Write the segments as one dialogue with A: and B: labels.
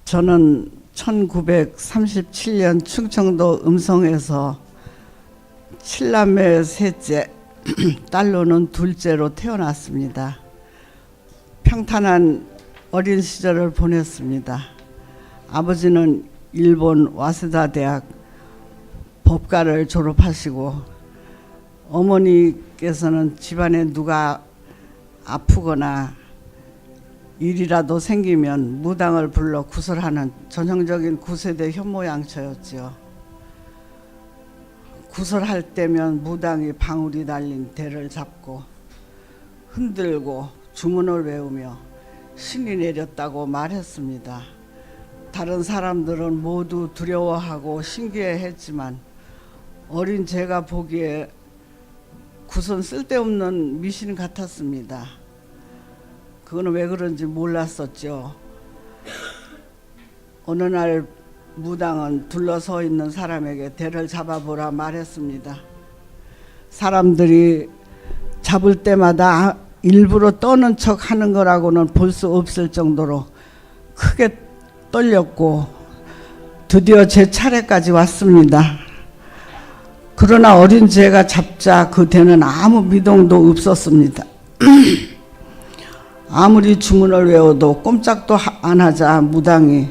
A: 저는 1937년 충청도 음성에서 7남매 셋째, 딸로는 둘째로 태어났습니다. 평탄한 어린 시절을 보냈습니다. 아버지는 일본 와세다 대학 법과를 졸업하시고 어머니께서는 집안에 누가 아프거나 일이라도 생기면 무당을 불러 구설하는 전형적인 9세대 현모양처였지요. 구설할 때면 무당이 방울이 달린 대를 잡고 흔들고 주문을 외우며 신이 내렸다고 말했습니다. 다른 사람들은 모두 두려워하고 신기해했지만 어린 제가 보기에 구선 쓸데없는 미신 같았습니다. 그거는 왜 그런지 몰랐었죠. 어느 날 무당은 둘러서 있는 사람에게 대를 잡아보라 말했습니다. 사람들이 잡을 때마다 일부러 떠는 척 하는 거라고는 볼 수 없을 정도로 크게 떨렸고 드디어 제 차례까지 왔습니다. 그러나 어린 제가 잡자 그 대는 아무 미동도 없었습니다. 아무리 주문을 외워도 꼼짝도 안 하자 무당이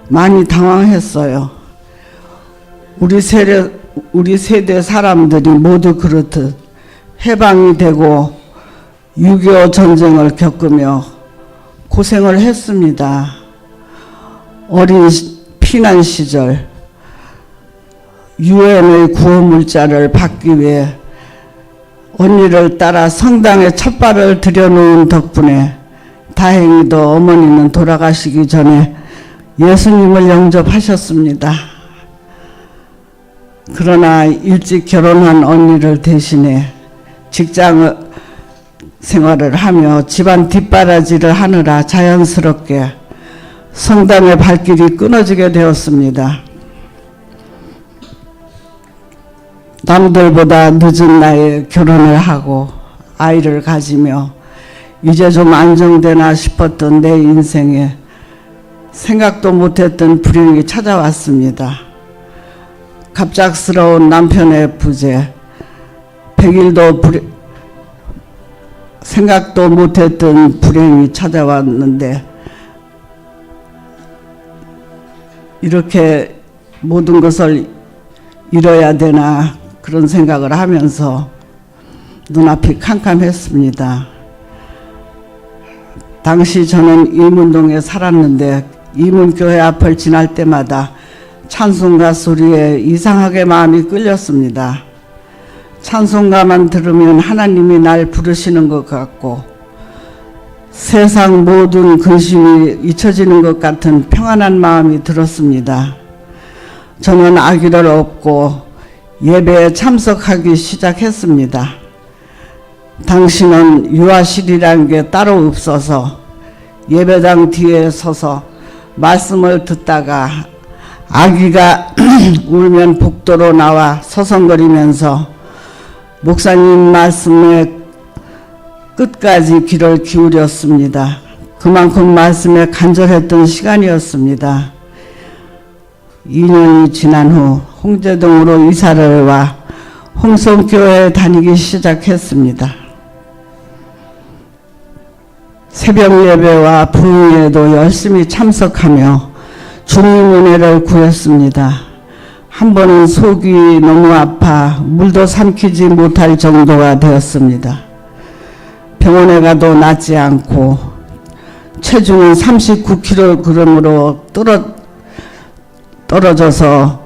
A: 많이 당황했어요. 우리 세대 사람들이 모두 그렇듯 해방이 되고 6.25 전쟁을 겪으며 고생을 했습니다. 어린 피난 시절 유엔의 구호물자를 받기 위해 언니를 따라 성당에 첫발을 들여놓은 덕분에 다행히도 어머니는 돌아가시기 전에 예수님을 영접하셨습니다. 그러나 일찍 결혼한 언니를 대신해 직장 생활을 하며 집안 뒷바라지를 하느라 자연스럽게 성당의 발길이 끊어지게 되었습니다. 남들보다 늦은 나이에 결혼을 하고 아이를 가지며 이제 좀 안정되나 싶었던 내 인생에 생각도 못했던 불행이 찾아왔습니다. 갑작스러운 남편의 부재, 100일도 생각도 못했던 불행이 찾아왔는데 이렇게 모든 것을 잃어야 되나 그런 생각을 하면서 눈앞이 캄캄했습니다. 당시 저는 이문동에 살았는데 이문교회 앞을 지날 때마다 찬송가 소리에 이상하게 마음이 끌렸습니다. 찬송가만 들으면 하나님이 날 부르시는 것 같고 세상 모든 근심이 잊혀지는 것 같은 평안한 마음이 들었습니다. 저는 아기를 업고 예배에 참석하기 시작했습니다. 당시는 유아실이라는 게 따로 없어서 예배당 뒤에 서서 말씀을 듣다가 아기가 울면 복도로 나와 서성거리면서 목사님 말씀에 끝까지 귀를 기울였습니다. 그만큼 말씀에 간절했던 시간이었습니다. 2년이 지난 후 홍제동으로 이사를 와 홍성교회에 다니기 시작했습니다. 새벽 예배와 부흥회에도 열심히 참석하며 주님 은혜를 구했습니다. 한 번은 속이 너무 아파 물도 삼키지 못할 정도가 되었습니다. 병원에 가도 낫지 않고 체중은 39kg으로 떨어져서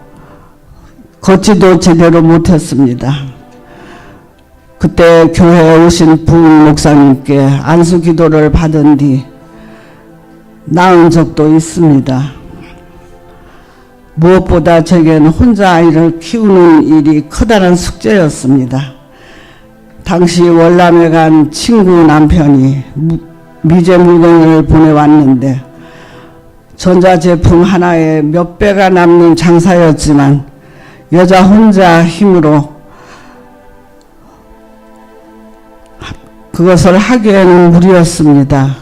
A: 걷지도 제대로 못했습니다. 그때 교회에 오신 부흥 목사님께 안수 기도를 받은 뒤 나은 적도 있습니다. 무엇보다 제게는 혼자 아이를 키우는 일이 커다란 숙제였습니다. 당시 월남에 간 친구 남편이 미제 물건을 보내왔는데 전자제품 하나에 몇 배가 남는 장사였지만 여자 혼자 힘으로 그것을 하기에는 무리였습니다.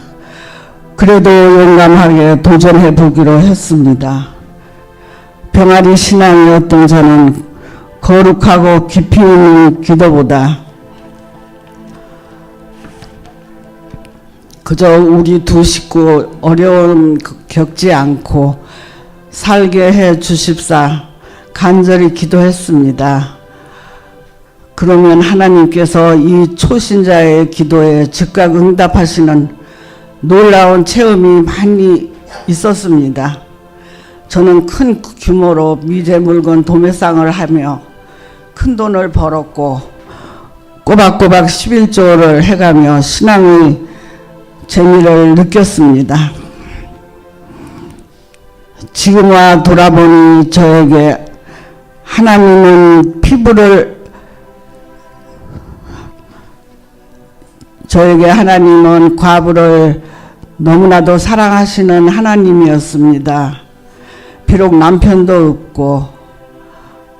A: 그래도 용감하게 도전해 보기로 했습니다. 병아리 신앙이었던 저는 거룩하고 깊이 있는 기도보다 그저 우리 두 식구 어려움 겪지 않고 살게 해 주십사 간절히 기도했습니다. 그러면 하나님께서 이 초신자의 기도에 즉각 응답하시는 놀라운 체험이 많이 있었습니다. 저는 큰 규모로 미제 물건 도매상을 하며 큰 돈을 벌었고 꼬박꼬박 11조를 해가며 신앙의 재미를 느꼈습니다. 지금 돌아보니 저에게 하나님은 하나님은 과부를 너무나도 사랑하시는 하나님이었습니다. 비록 남편도 없고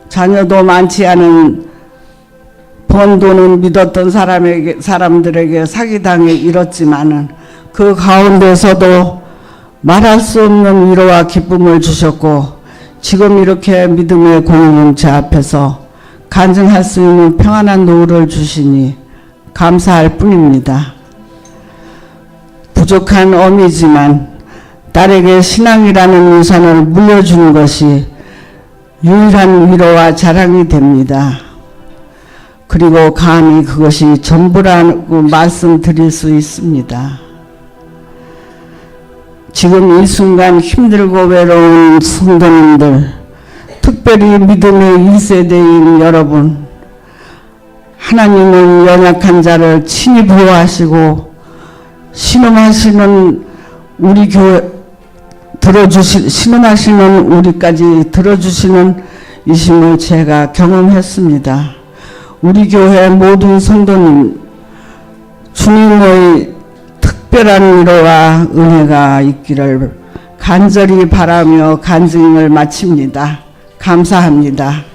A: 자녀도 많지 않은 번 돈은 믿었던 사람들에게 사기당해 잃었지만은 그 가운데서도 말할 수 없는 위로와 기쁨을 주셨고 지금 이렇게 믿음의 공동체 앞에서 간증할 수 있는 평안한 노후를 주시니 감사할 뿐입니다. 부족한 어미지만 딸에게 신앙이라는 유산을 물려주는 것이 유일한 위로와 자랑이 됩니다. 그리고 감히 그것이 전부라고 말씀드릴 수 있습니다. 지금 이 순간 힘들고 외로운 성도님들, 특별히 믿음의 1세대인 여러분, 하나님은 연약한 자를 친히 보호하시고 신음하시는 우리 교회 신음하시는 우리까지 들어주시는 이심을 제가 경험했습니다. 우리 교회 모든 성도님 주님의 특별한 위로와 은혜가 있기를 간절히 바라며 간증을 마칩니다. 감사합니다.